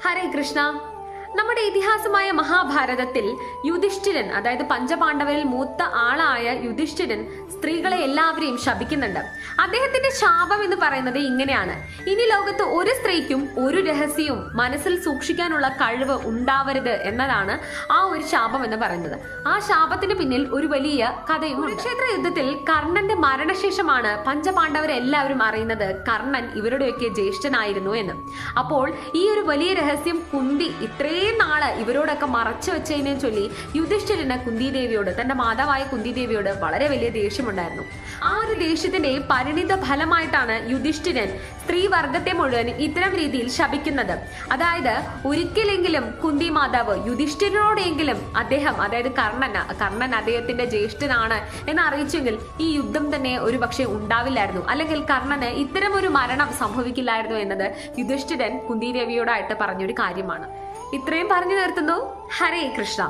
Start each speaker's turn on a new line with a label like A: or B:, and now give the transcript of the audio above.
A: ഹരേ കൃഷ്ണ. നമ്മുടെ ഇതിഹാസമായ മഹാഭാരതത്തിൽ യുധിഷ്ഠിരൻ, അതായത് പഞ്ചപാണ്ഡവരിൽ മൂത്ത ആളായ യുധിഷ്ഠിരൻ സ്ത്രീകളെ എല്ലാവരെയും ശപിക്കുന്നുണ്ട്. അദ്ദേഹത്തിന്റെ ശാപം എന്ന് പറയുന്നത് ഇങ്ങനെയാണ്: ഇനി ലോകത്ത് ഒരു സ്ത്രീക്കും ഒരു രഹസ്യവും മനസ്സിൽ സൂക്ഷിക്കാനുള്ള കഴിവ് ഉണ്ടാവരുത് എന്നതാണ് ആ ഒരു ശാപം എന്ന് പറയുന്നത്. ആ ശാപത്തിന് പിന്നിൽ ഒരു വലിയ കഥയും. കുരുക്ഷേത്ര യുദ്ധത്തിൽ കർണന്റെ മരണശേഷമാണ് പഞ്ചപാണ്ഡവരെല്ലാവരും അറിയുന്നത് കർണൻ ഇവരുടെയൊക്കെ ജ്യേഷ്ഠനായിരുന്നു എന്ന്. അപ്പോൾ ഈ ഒരു വലിയ രഹസ്യം കുന്തി ഇത്രയും നാള് ഇവരോടൊക്കെ മറച്ചു വെച്ചതിനെ ചൊല്ലി യുധിഷ്ഠിരന് കുന്തിദേവിയോട്, തന്റെ മാതാവായ കുന്തിദേവിയോട് വളരെ വലിയ ദേഷ്യമുണ്ടായിരുന്നു. ആ ഒരു ദേഷ്യത്തിന്റെ പരിണിത ഫലമായിട്ടാണ് യുധിഷ്ഠിരൻ സ്ത്രീവർഗത്തെ മുഴുവൻ ഇത്തരം രീതിയിൽ ശപിക്കുന്നത്. അതായത് ഒരിക്കലെങ്കിലും കുന്തി മാതാവ് യുധിഷ്ഠിരനോടെങ്കിലും അതായത് കർണൻ അദ്ദേഹത്തിന്റെ ജ്യേഷ്ഠനാണ് എന്ന് അറിയിച്ചെങ്കിൽ ഈ യുദ്ധം തന്നെ ഒരു പക്ഷെ ഉണ്ടാവില്ലായിരുന്നു, അല്ലെങ്കിൽ കർണന് ഇത്തരം ഒരു മരണം സംഭവിക്കില്ലായിരുന്നു എന്നത് യുധിഷ്ഠിരൻ കുന്തിദേവിയോടായിട്ട് പറഞ്ഞൊരു കാര്യമാണ്. ഇത്രയും പറഞ്ഞു നിർത്തുന്നു. ഹരേ കൃഷ്ണ.